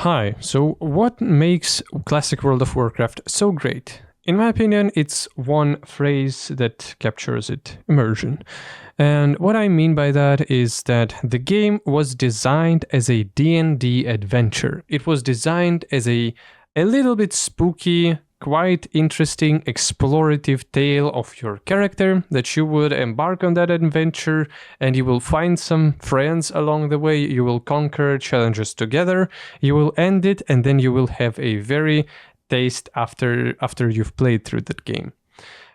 Hi, so what makes Classic World of Warcraft so great? In my opinion, it's one phrase that captures it: immersion. And what I mean by that is that the game was designed as a D&D adventure. It was designed as a little bit spooky, quite interesting explorative tale of your character that you would embark on that adventure, and you will find some friends along the way. You will conquer challenges together, you will end it, and then you will have a very taste after you've played through that game.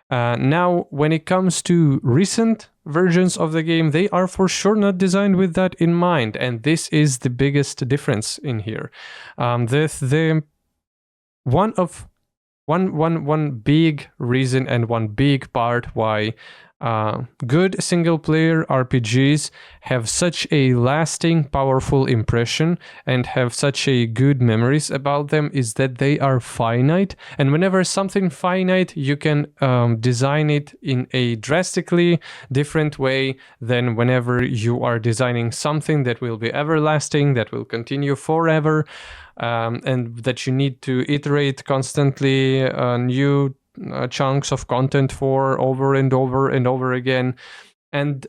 Now, when it comes to recent versions of the game, they are for sure not designed with that in mind, and this is the biggest difference in here. The one big reason and one big part why good single-player RPGs have such a lasting, powerful impression and have such a good memories about them is that they are finite. And whenever something finite, you can design it in a drastically different way than whenever you are designing something that will be everlasting, that will continue forever, and that you need to iterate constantly new chunks of content for over and over and over again. And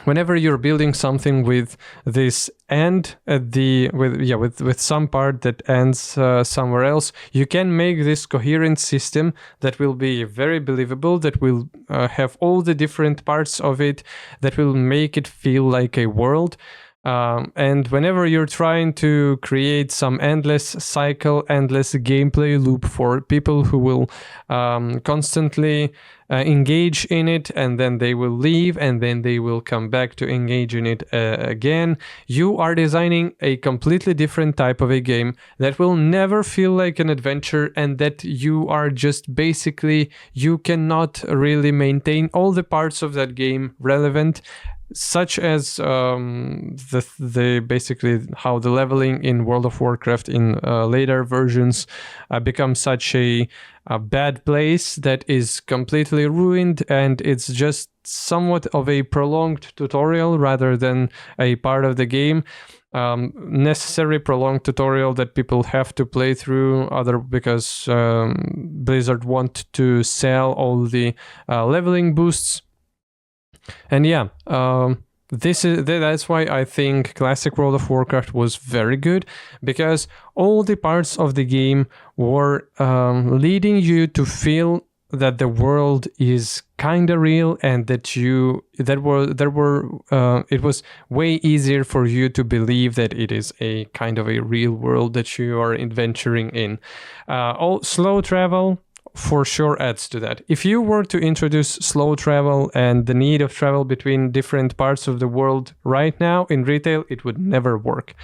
whenever you're building something with this end at with some part that ends somewhere else, you can make this coherent system that will be very believable, that will have all the different parts of it, that will make it feel like a world. And whenever you're trying to create some endless cycle, endless gameplay loop for people who will constantly engage in it, and then they will leave, and then they will come back to engage in it again, you are designing a completely different type of a game that will never feel like an adventure, and that you are just basically, you cannot really maintain all the parts of that game relevant, such as the basically how the leveling in World of Warcraft in later versions becomes such a bad place that is completely ruined, and it's just somewhat of a prolonged tutorial rather than a part of the game. Necessary prolonged tutorial that people have to play through because Blizzard want to sell all the leveling boosts. And yeah, that's why I think Classic World of Warcraft was very good, because all the parts of the game were leading you to feel that the world is kind of real, and that it was way easier for you to believe that it is a kind of a real world that you are adventuring in. All slow travel for sure adds to that. If you were to introduce slow travel and the need of travel between different parts of the world right now in retail, it would never work.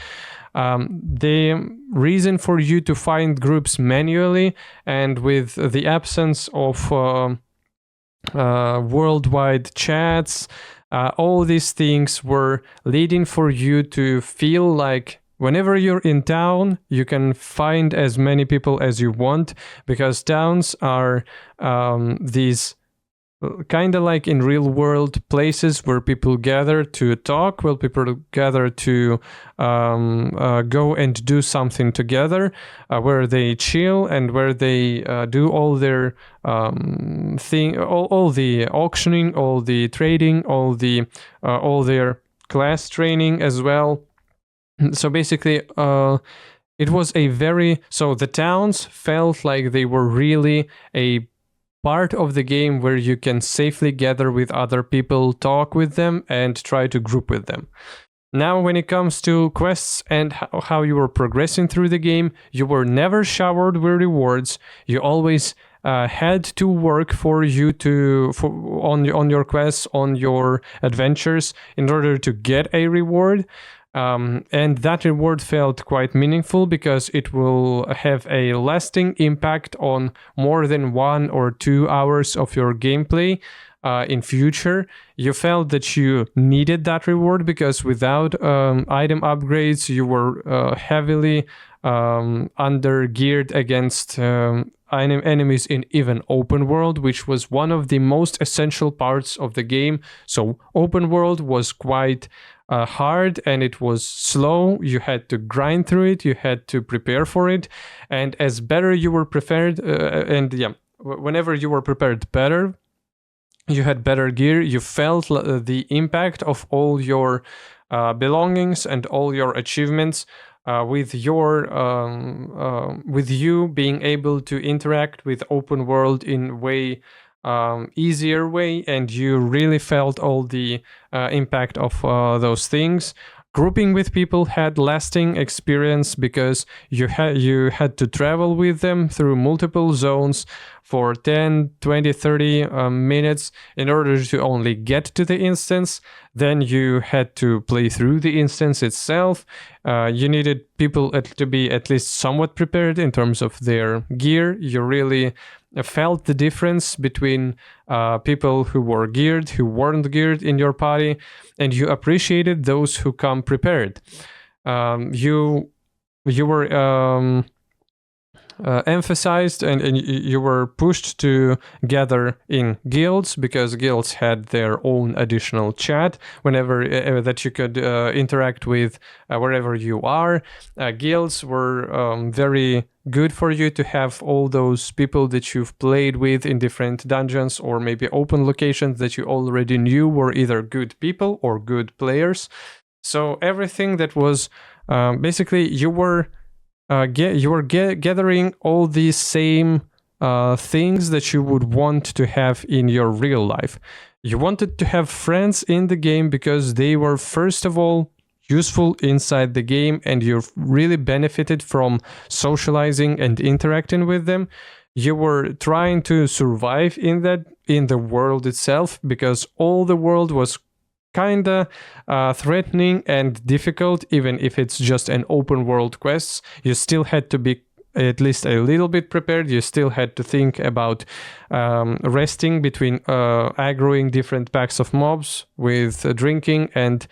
The reason for you to find groups manually and with the absence of worldwide chats, all these things were leading for you to feel like whenever you're in town, you can find as many people as you want, because towns are these kind of like in real world places where people gather to talk, where people gather to go and do something together, where they chill, and where they do all their all the auctioning, all the trading, all their class training as well. So basically, it was the towns felt like they were really a part of the game where you can safely gather with other people, talk with them, and try to group with them. Now, when it comes to quests and how you were progressing through the game, you were never showered with rewards. You always had to work on your quests, on your adventures, in order to get a reward. And that reward felt quite meaningful because it will have a lasting impact on more than 1 or 2 hours of your gameplay in future. You felt that you needed that reward because without item upgrades, you were heavily under-geared against enemies in even open world, which was one of the most essential parts of the game. So open world was quite hard and it was slow. You had to grind through it. You had to prepare for it, and as better you were prepared, whenever you were prepared better, you had better gear. You felt the impact of all your belongings and all your achievements. With you being able to interact with open world in way easier way, and you really felt all the impact of those things. Grouping with people had lasting experience because you had to travel with them through multiple zones for 10, 20, 30 minutes in order to only get to the instance. Then you had to play through the instance itself. You needed people to be at least somewhat prepared in terms of their gear. You really felt the difference between people who were geared, who weren't geared in your party, and you appreciated those who come prepared. You were emphasized and you were pushed to gather in guilds because guilds had their own additional chat whenever that you could interact with wherever you are. Guilds were very good for you to have all those people that you've played with in different dungeons or maybe open locations that you already knew were either good people or good players. So everything that was basically you were gathering all these same things that you would want to have in your real life. You wanted to have friends in the game because they were, first of all, useful inside the game, and you really benefited from socializing and interacting with them. You were trying to survive in the world itself because all the world was kinda threatening and difficult. Even if it's just an open world quest, you still had to be at least a little bit prepared. You still had to think about resting between aggroing different packs of mobs with drinking and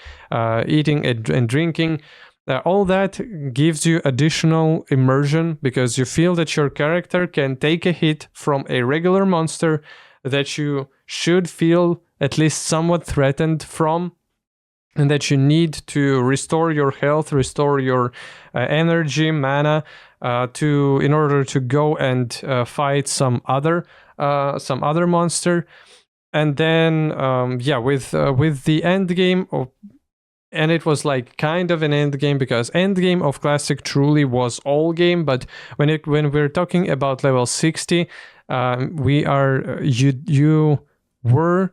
eating and drinking. All that gives you additional immersion because you feel that your character can take a hit from a regular monster that you should feel at least somewhat threatened from, and that you need to restore your health, restore your energy, mana, in order to go and fight some other monster. And then with the end game and it was like kind of an end game because end game of Classic truly was all game, but when we're talking about level 60, you were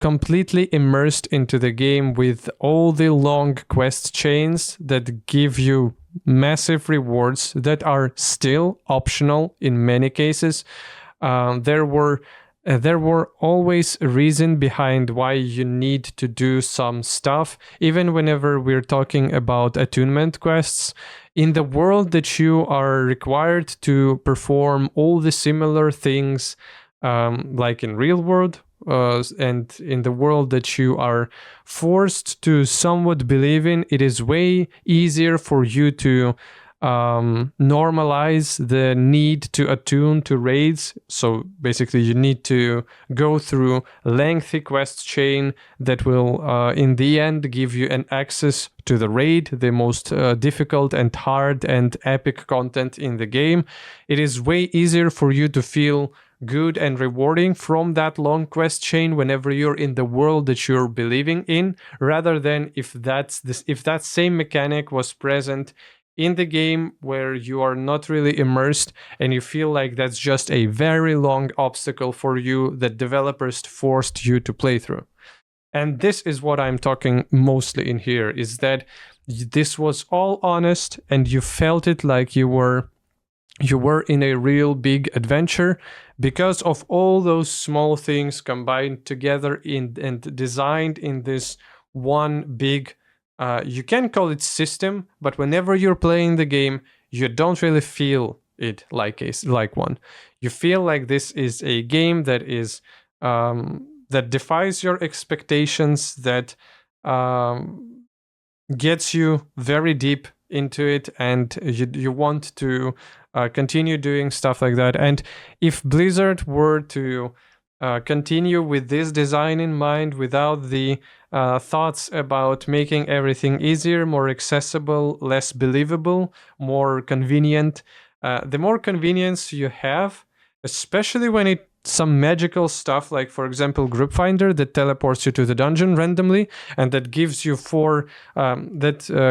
completely immersed into the game with all the long quest chains that give you massive rewards that are still optional in many cases. There were always a reason behind why you need to do some stuff, even whenever we're talking about attunement quests. In the world that you are required to perform all the similar things like in real world, and in the world that you are forced to somewhat believe in, it is way easier for you to normalize the need to attune to raids. So basically you need to go through lengthy quest chain that will in the end give you an access to the raid, the most difficult and hard and epic content in the game. It is way easier for you to feel good and rewarding from that long quest chain whenever you're in the world that you're believing in, rather than if that same mechanic was present in the game where you are not really immersed and you feel like that's just a very long obstacle for you that developers forced you to play through. And this is what I'm talking mostly in here, is that this was all honest and you felt it like you were in a real big adventure because of all those small things combined together and designed in this one big, you can call it system, but whenever you're playing the game, you don't really feel it like one. You feel like this is a game that is that defies your expectations, that gets you very deep into it, and you want to continue doing stuff like that. And if Blizzard were to continue with this design in mind without the thoughts about making everything easier, more accessible, less believable, more convenient. The more convenience you have, especially when it's some magical stuff, like for example group finder that teleports you to the dungeon randomly and that gives you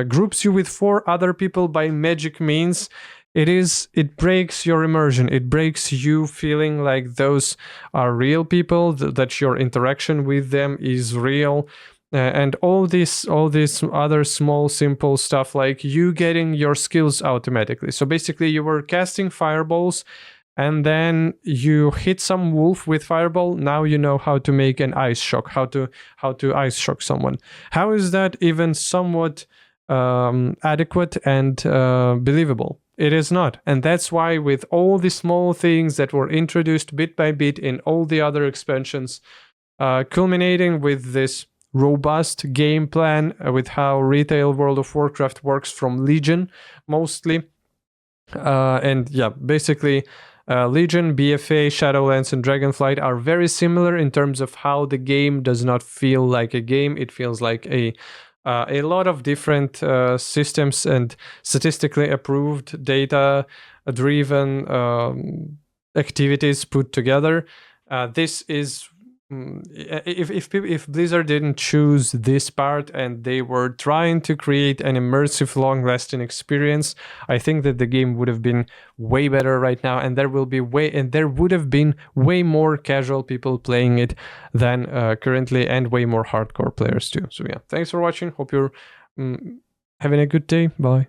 groups you with 4 other people by magic means, it breaks your immersion. It breaks you feeling like those are real people, that your interaction with them is real. And all this other small simple stuff, like you getting your skills automatically. So basically you were casting fireballs and then you hit some wolf with fireball. Now you know how to make an ice shock, how to ice shock someone. How is that even somewhat adequate and believable? It is not. And that's why with all the small things that were introduced bit by bit in all the other expansions, culminating with this robust game plan with how retail World of Warcraft works from Legion mostly. And yeah, basically Legion, BFA, Shadowlands, and Dragonflight are very similar in terms of how the game does not feel like a game. It feels like a lot of different systems and statistically approved data-driven activities put together. This is if Blizzard didn't choose this part and they were trying to create an immersive, long-lasting experience, I think that the game would have been way better right now, and there would have been way more casual people playing it than currently, and way more hardcore players too. So yeah, thanks for watching. Hope you're having a good day. Bye.